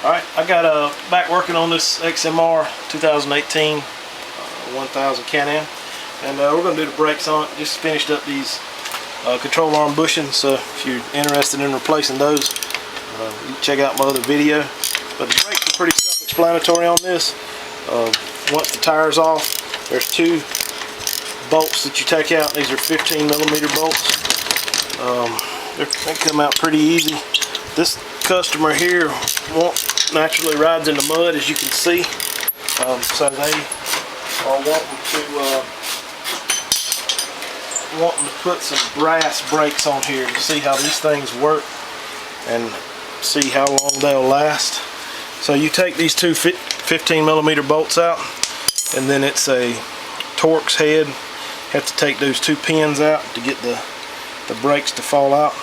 Alright, I got back working on this XMR 2018 1000 Can-Am, and we're going to do the brakes on it. Just finished up these control arm bushings, so if you're interested in replacing those, you can check out my other video. But the brakes are pretty self-explanatory on this. Once the tire's off, there's two bolts that you take out. These are 15mm bolts. They come out pretty easy. This customer here naturally rides in the mud, as you can see, so they are wanting to put some brass brakes on here to see how these things work and see how long they'll last. So you take these two 15mm bolts out, and then it's a Torx head. Have to take those two pins out to get the brakes to fall out.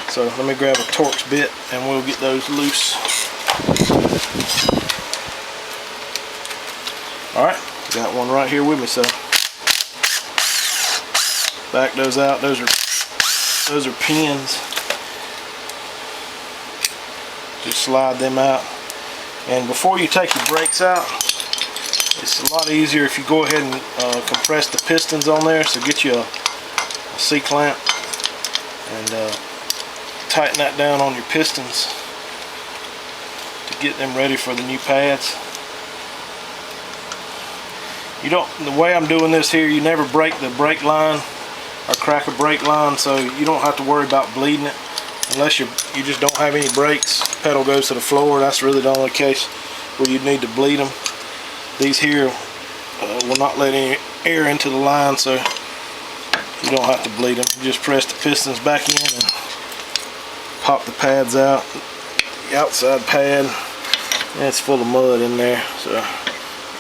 So let me grab a Torx bit and we'll get those loose. Alright, got one right here with me, so back those out. Those are pins. Just slide them out. And before you take your brakes out, it's a lot easier if you go ahead and compress the pistons on there. So get you a C-clamp and tighten that down on your pistons to get them ready for the new pads. The way I'm doing this here, you never break the brake line or crack a brake line, so you don't have to worry about bleeding it unless you just don't have any brakes. Pedal goes to the floor. That's really the only case where you need to bleed them. These here will not let any air into the line, so you don't have to bleed them. You just press the pistons back in and pop the pads out. The outside pad, and it's full of mud in there, so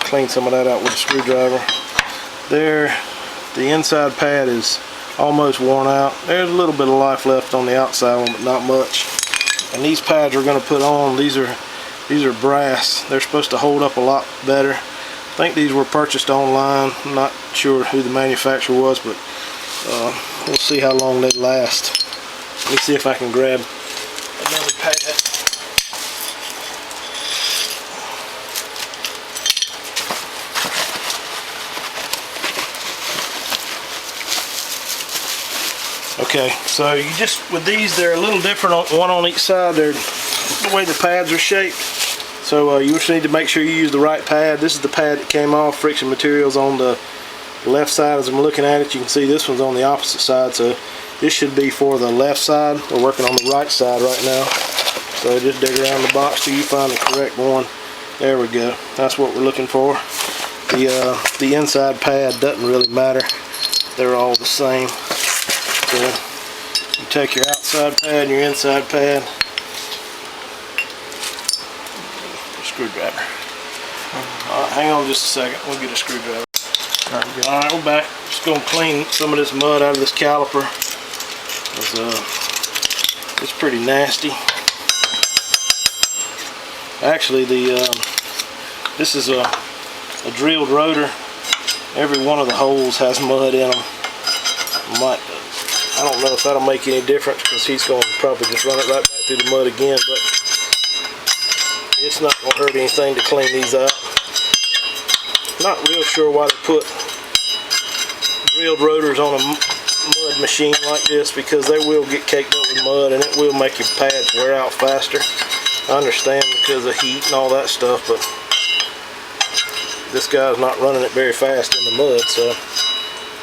clean some of that out with a screwdriver. There, the inside pad is almost worn out. There's a little bit of life left on the outside one, but not much. And these pads we're going to put on, these are brass. They're supposed to hold up a lot better. I think these were purchased online. I'm not sure who the manufacturer was, but we'll see how long they last. Let me see if I can grab another pad. Okay, so you with these, they're a little different, one on each side. They're the way the pads are shaped. So you just need to make sure you use the right pad. This is the pad that came off. Friction Materials on the left side. As I'm looking at it, you can see this one's on the opposite side. So this should be for the left side. We're working on the right side right now. So just dig around the box till you find the correct one. There we go. That's what we're looking for. The inside pad doesn't really matter. They're all the same. So you take your outside pad and your inside pad. Screwdriver. Hang on just a second. We'll get a screwdriver. Alright, we're back. Just going to clean some of this mud out of this caliper. It's pretty nasty. Actually, this is a drilled rotor. Every one of the holes has mud in them. I don't know if that'll make any difference, because he's going to probably just run it right back through the mud again, but it's not going to hurt anything to clean these out. Not real sure why they put drilled rotors on a mud machine like this, because they will get caked up with mud and it will make your pads wear out faster. I understand because of heat and all that stuff, but this guy's not running it very fast in the mud, so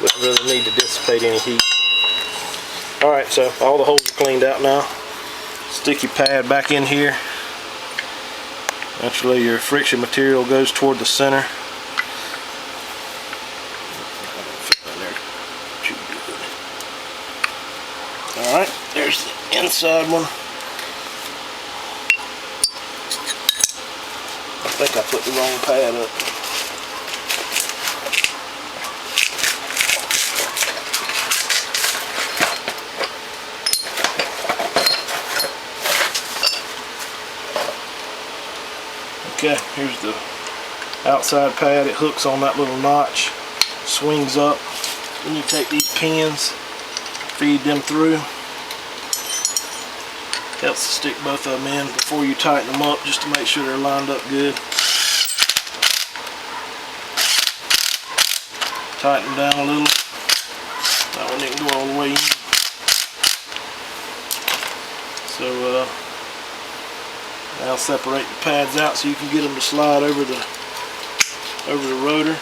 wouldn't really need to dissipate any heat. Alright, so all the holes are cleaned out now. Stick your pad back in here. Actually, your friction material goes toward the center. Alright, there's the inside one. I think I put the wrong pad up. Okay, here's the outside pad. It hooks on that little notch, swings up. Then you take these pins, feed them through. Helps to stick both of them in before you tighten them up, just to make sure they're lined up good. Tighten them down a little. That one didn't go all the way in. So now separate the pads out so you can get them to slide over the rotor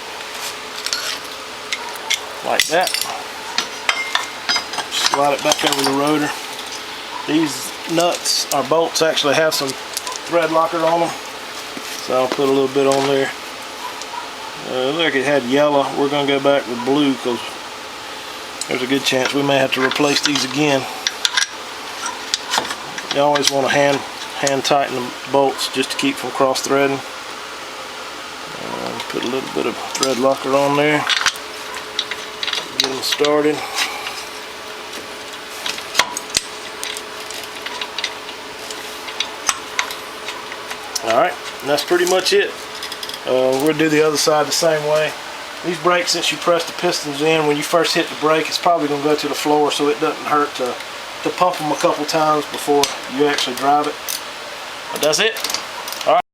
like that. Slide it back over the rotor. These nuts or bolts actually have some thread locker on them, so I'll put a little bit on there. Look like it had yellow. We're going to go back with blue because there's a good chance we may have to replace these again. You always want to hand tighten the bolts just to keep from cross threading. Put a little bit of thread locker on there. Get them started. Alright, and that's pretty much it. We'll do the other side the same way. These brakes, since you press the pistons in, when you first hit the brake, it's probably going to go to the floor, so it doesn't hurt to pump them a couple times before you actually drive it. But that's it.